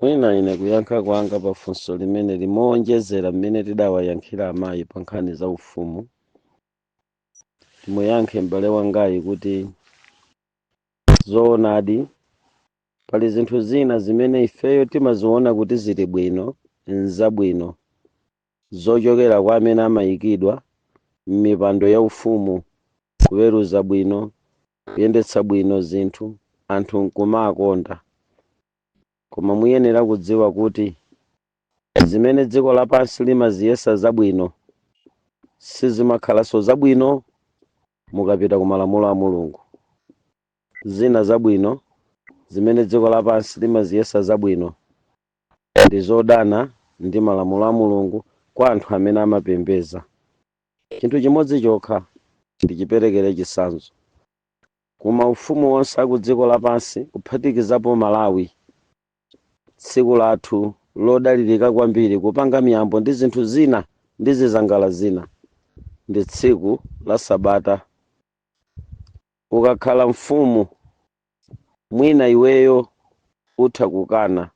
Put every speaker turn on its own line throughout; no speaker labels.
Mwina ine kuyankha kwanga pafunso limene limowonjezera mmene tidawayankhira amayi pa nkhani za ufumu. Muyankhe m'bale wangayi kuti zoonadi pali zinthu zina zimene ifeyo timaziona kuti zili bwino nzabwino zochokera kwa amene amayikidwa m'mipando ya ufumu, kuweruza bwino, kuyendetsa bwino zinthu, anthu nkumakonda. Koma muyenera kudziwa kuti zimene dziko lapansi limaziyesa zabwino sizimakhalanso zabwino mukapita ku malamulo a Mulungu. Zina zabwino zimene dziko lapansi limaziyesa zabwino ndi zodana ndi malamulo a Mulungu kwa anthu amene amapembeza. Chinthu chimodzi chokha ndichiperekere chitsanzo. Kuma ufumu wonse aku dziko lapansi kuphatikizapo Malawi, tsiku lathu lodalirika kwambiri kupanga miyambo ndi zinthu zina ndi zizangala zina ndi tsiku la Sabata. Ukakhala mfumu mwina iweyo utha kukana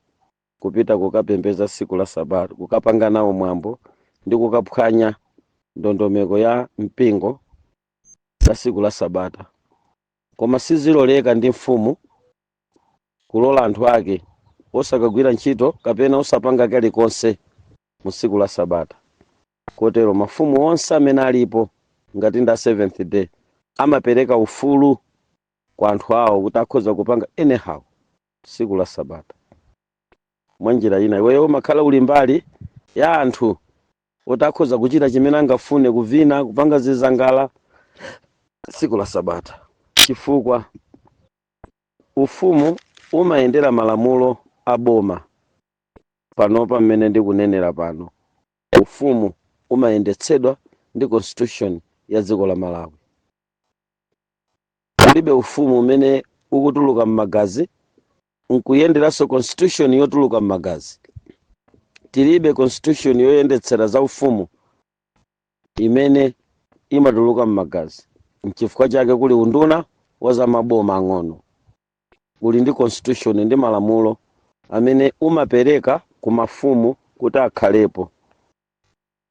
kupita kukapembeza tsiku la Sabata, kukapanga nawo mwambo ndi kukaphwanya ndondomeko ya mpingo za tsiku la Sabata. Koma siziloleka ndi mfumu kulola anthu ake osakagwira ntchito kapena osapanga kalikonse mu tsiku la Sabata. Kotero mafumu onse amene alipo ngati nda Seventh Day amapereka ufulu kwa anthu awo kuti akhoza kupanga anyhow tsiku la Sabata. Mwanjira ina iweyo umakhala uli mbali ya anthu oti akhoza kuchita chimene angafune, kuvina, kupanga zizangala tsiku la Sabata, chifukwa ufumu umayendera malamulo a boma. Panopa mmene ndikunenera pano, ufumu umayendetsedwa ndi constitution ya dziko la Malawi. Kulibe ufumu umene ukutuluka m'magazi nkuyenderanso constitution yotuluka m'magazi. Tilibe constitution yoyendetsera za ufumu imene imatuluka m'magazi. N'chifukwa chake kuli unduna wa za maboma ang'ono, kuli ndi constitution ndi malamulo amene umapereka ku mafumu kuti akhalepo.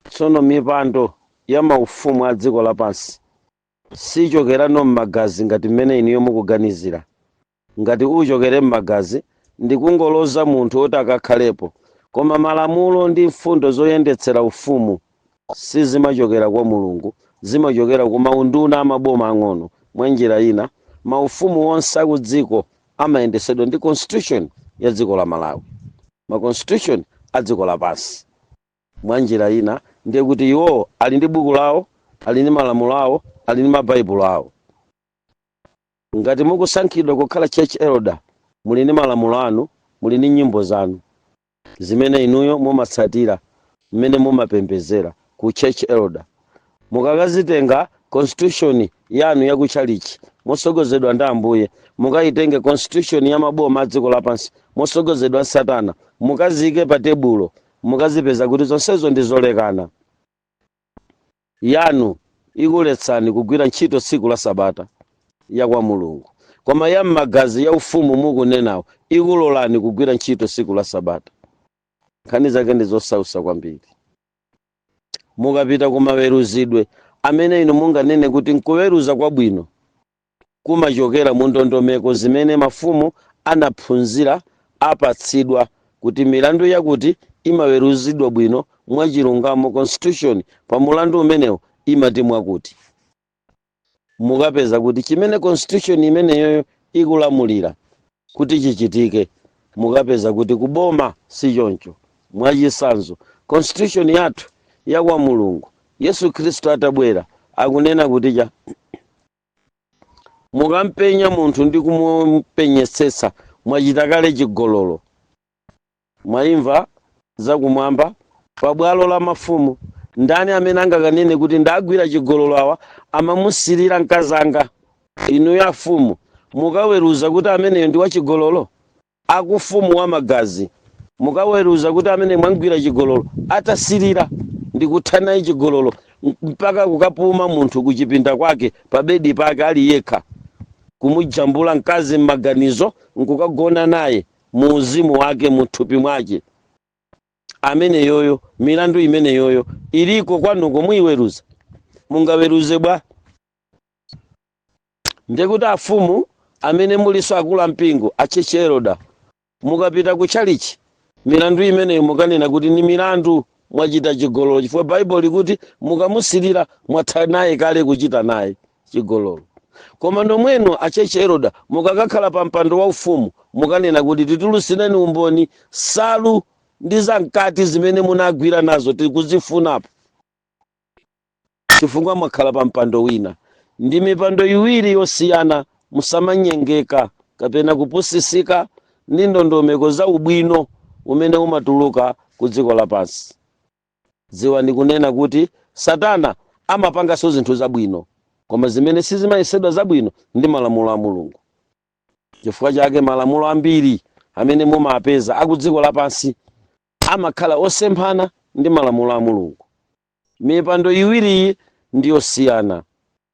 Tsono mipando ya maufumu a dziko lapansi sichokerano m'magazi ngati mmene iniyo mukuganizira. Ngati uchokere m'magazi ndi kungoloza munthu oti akakhalepo, koma malamulo ndi mfundo zoyendetsera ufumu sizimachokera kwa Mulungu, zimachokera ku maunduna amaboma ang'ono. Mwanjira ina maufumu onse aku dziko amayendetsedwa ndi constitution ya dziko la Malawi, ma constitution a dziko lapansi. Mwanjira ina ndiye kuti iwo ali ndi buku lawo, ali ndi malamulo awo, ali ndi mabaibulo awo. Ngati mukusankhidwa kukhala church elder, muli ndi malamulo anu, muli ndi nyimbo zanu zimene inuyo mumatsatira mmene mumapembezera ku church elder. Mukakazitenga constitution yanu ya kuchalichi mosogozedwa ndi Ambuye, mukayitenge constitution ya maboma a dziko lapansi mosogozedwa Satana, mukazike pa tebulo, mukazipeza kuti zonsezo ndi zolekana. Yanu ikuletsani kugwira ntchito tsiku la Sabata ya kwa Mulungu, koma ya m'magazi ya ufumu mukunenawo ikulolani kugwira ntchito tsiku la Sabata. Nkhani zake ndi zosausa kwambiri. Mukapita kumaweruzidwe amene inu munganene kuti nkuweruza kwabwino, kumachokera mu ndondomeko zimene mafumu anaphunzira apatsidwa kuti milandu yakuti imaweruzidwa bwino mwachilungamo. Constitution pa mulandu umenewo imati mwakuti. Mukapeza kuti chimene constitution imeneyo ikulamulira kuti chichitike, mukapeza kuti kuboma si choncho. Mwachisanzo constitution yathu ya kwa Mulungu, Yesu Kristo atabwera akunena kuti ja mukampenya munthu ndi kumupenyetsetsa mwachita kale chigololo. Mwaimva zakumwamba pa bwalo la mafumu, ndani amene angakanene kuti ndagwira chigololo awa amamusirira mkazanga? Inu ya fumu mukaweruza kuti ameneyo ndi wachigololo? Akufumu wa magazi mukaweruza kuti amene mwangwira chigololo atasirira ndi kuthana chigololo mpaka kukapuma munthu kuchipinda kwake pa bedi pake ali yekha, kumujambula mkazi m'maganizo nkukagona naye muuzimu wake muthupi mwake, amene yoyo milandu imene yoyo iliko kwanuko muyiweruza, mungaweruze bwa. Ndekuti afumu amene muliso akula mpingo acheche Heroda, mukapita ku chalichi milandu imeneyo mukanena kuti ni milandu mwachita chigololo, chifukwa Bible likuti mukamusirira mwatha naye kale kuchita naye chigololo. Koma nomweno acheche Heroda mukakakhala pa mpando wa ufumu mukanena kuti titulusireni umboni salu ndi zamkati zimene munagwira nazo tikuzifunapo, chifukwa mwakhala pa mpando wina. Ndi mipando iwiri yosiyana, musamanyengeka kapena kupusisika ndi ndondomeko za ubwino umene umatuluka ku dziko lapansi. Dziwa ndikunena kuti Satana amapanganso zinthu zabwino, koma zimene sizimayesedwa zabwino ndi malamulo a Mulungu. Chifukwa chake malamulo ambiri amene mumapeza aku dziko lapansi amakhala osemphana ndi malamulo a Mulungu. Mipando iwiri ndiyosiyana.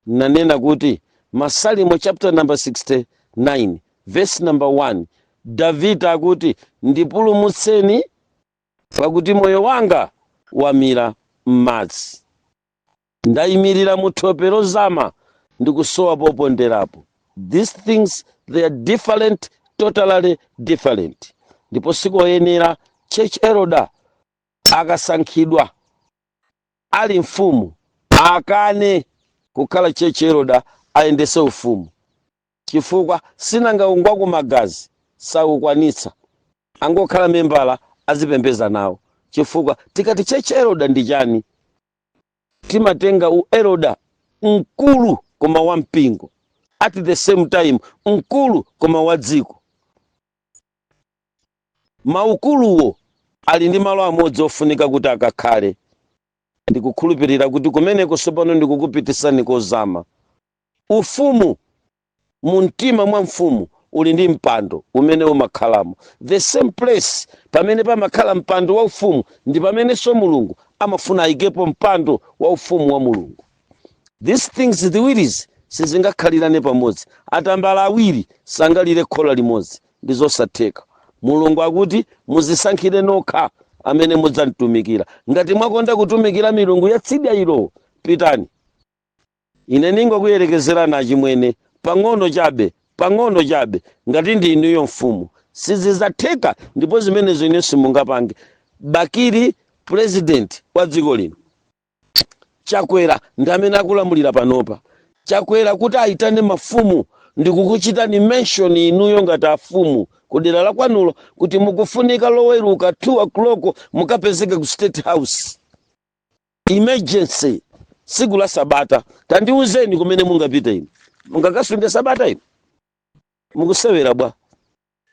Nanena kuti Masalimo chapter number 69 verse number 1, David akuti ndipulumutseni pakuti moyo wanga wamira m'madzi, ndayimirira mu thope lozama ndikusowa poponderapo. These things they are different, totally different. Ndipo sikoyenera Church Heroda akasankhidwa ali mfumu akane kukhala Church Heroda ayendese ufumu, chifukwa sinangaungwa ku magazi saukwanitsa, angokhala membala azipembeza nawo. Chifukwa tikati Church Heroda ndi chani, timatenga u Heroda mkulu koma wa mpingo, at the same time mkulu koma wa dziko. Maukuluwo ali ndi malo amodzi ofunika kuti akakhale. Ndikukhulupirira kuti kumeneko sopano ndikukupitisani kozama. Ufumu muntima mwa mfumu uli ndi mpando umene umakhalamo. The same place pamene pamakhala mpando wa ufumu ndi pamene so Mulungu amafuna ayikepo mpando wa ufumu wa Mulungu. These things ziwirizi sizingakhalirane pamodzi. Atambala awiri sangalire khola limodzi, ndi zosatheka. Mulungu akuti muzisankhire nokha amene mudzamtumikira. Ngati mwakonda kutumikira milungu yatsidya ilo, pitani. Ine ningokuyerekezerani achimwene pang'ono chabe ngati ndi inuyo mfumu. Sizidzatheka, ndipo zimenezo ine simungapange. Bakiri president wa dziko lino, Chakwera ndi amene akulamulira panopa. Chakwera kuti aitane mafumu ndikukuchitani mention inuyo ngati afumu kudera la kwanulo kuti mukufunika loweruka 2 o'clock mukapezeke ku State House. Emergency siku la Sabata. Tandiuzeni kumene mungapita ino. Mungakasunge Sabata ino? Mukusewera bwa.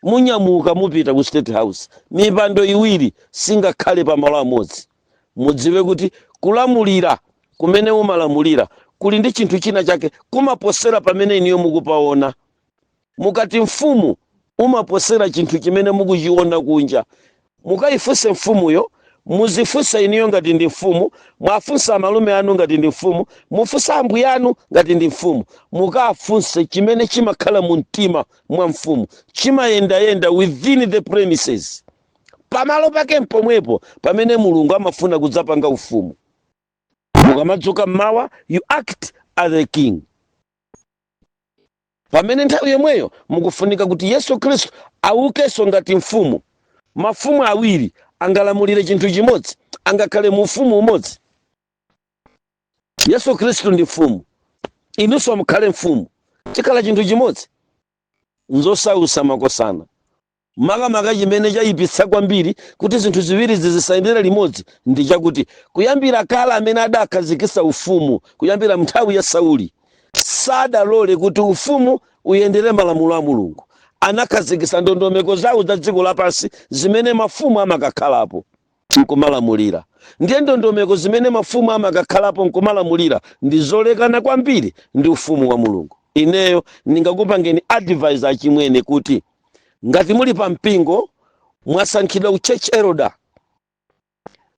Munyamuka mupita ku State House. Mipando iwiri singakhale pa malo amodzi. Mudziwe kuti kulamulira kumene umalamulira kuli ndi chinthu china chake kumaposera pamene iniyo mukupaona. Mukati mfumu umaposera chinthu chimene mukuchiona kunja. Mukayifunse mfumuyo, muzifunsa iniyo ngati ndi mfumu, mwafunsa malume anu ngati ndi mfumu, mufunsa ambuye anu ngati ndi mfumu. Mukafunse chimene chimakhala mu mtima mwa mfumu, chimayenda within the premises. Pamalo pake mpomwepo pamene Mulungu amafuna kudzapanga ufumu. Mukamadzuka mmawa, you act as a king. Pamene nthawi yomweyo mukufunika kuti Yesu Kristu aukenso ngati mfumu. Mafumu awiri angalamulire chinthu chimodzi, angakhale mu ufumu umodzi. Yesu Kristu ndi mfumu, inunso mukhale mfumu, chikhala chinthu chimodzi. Nzosausa makosana. Makamaka chimene chayipitsa kwambiri kuti zinthu ziwiri zizisayendera limodzi ndi chakuti kuyambira kale amene adakhazikitsa ufumu, kuyambira nthawi ya Sauli, sadalole kuti ufumu uyendere malamulo a Mulungu. Anakhazikitsa ndondomeko zawo za dziko lapansi zimene mafumu amakakhalapo nkumalamulira. Ndiye ndondomeko zimene mafumu amakakhalapo nkumalamulira ndi zolekana kwambiri ndi ufumu wa Mulungu. Ineyo ndingakupangeni advisor achimwene kuti ngati muli pa mpingo mwasankhidwa ku Church Heroda,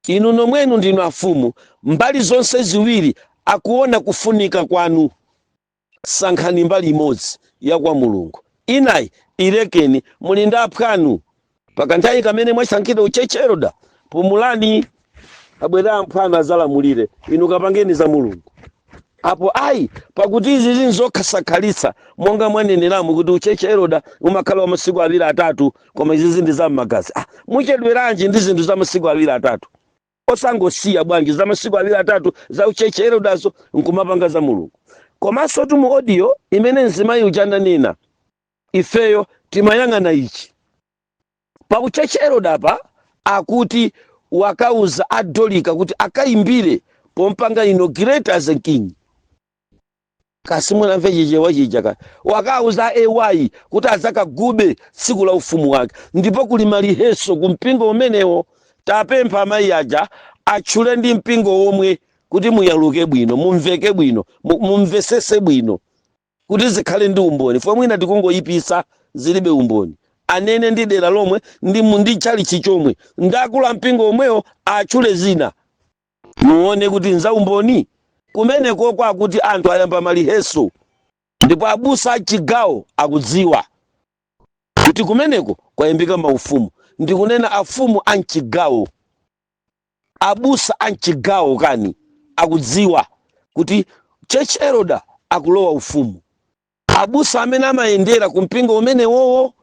inu nomwenu ndinu afumu, mbali zonse ziwiri akuona kufunika kwanu, sankhani mbali imodzi ya kwa Mulungu. Inayi ilekeni, muli ndi aphwanu pakanthawi kamene mwasankhidwa uchechero da pumulani abwera mphana azalamulire inu kapangeni za Mulungu apo ayi pakuti izi zinzokhasakhalisa monga mwaneneramu kuti uchechero da umakhala wa masiku awiri atatu koma izi ndi za m'magazi muchedweranji ndi zinthu za masiku awiri atatu osangosiya bwanji za masiku awiri atatu za uchechero dazo nkumapanga za Mulungu komanso mu audio imene mzimayi uchandanena ifeyo timayang'ana ichi pa uchechero dapa akuti wakauza Adolika kuti akaimbire pompanga inaugurate as a king kasimuna mvejeje wachija wakauza AY kuti azakagube tsiku la ufumu wake ndipo kuli maliheso kumpingo umenewo tapempha amayi aja atchule ndi mpingo omwe kuti muyaluke bwino mumveke bwino mumvesese bwino kuti zikhale ndi umboni fo mwina tikungoyipisa zilibe umboni anene ndi dera lomwe ndi chali chichomwe ndakula mpingo omwewo atchule zina muone kuti nza umboni kumeneko kwa kuti anthu ayamba maliheso ndipo abusa achigawo akudziwa kuti kumeneko kwayambika maufumu ndikunena afumu anchigawo abusa anchigawo kani akudziwa kuti chechero da akulowa ufumu abusa amene amayendera kumpingo umenewowo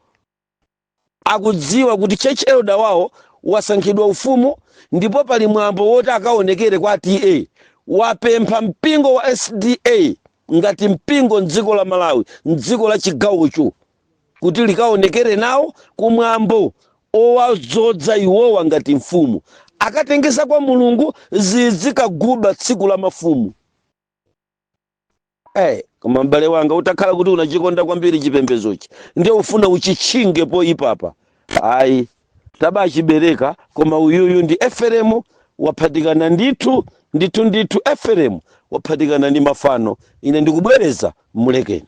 akudziwa kuti chechero da wawo wasankhidwa ufumu ndipo pali mwambo woti akaonekere kwa TA wapempha mpingo wa SDA ngati mpingo mdziko la Malawi mdziko la chigawocho kuti likaonekere nawo kumwambo owadzodza iwowa ngati mfumu akatengesa kwa Mulungu zizikaguba tsiku la mafumu koma m'bale wanga utakhala kuti unachikonda kwambiri chipembezochi ndiye ufuna uchichinge po ipapa ayi tabachibereka koma uyuyu ndi Eferemu waphatikana ndithu Eferemu waphatikana ndi mafano ine ndikubwereza mulekeni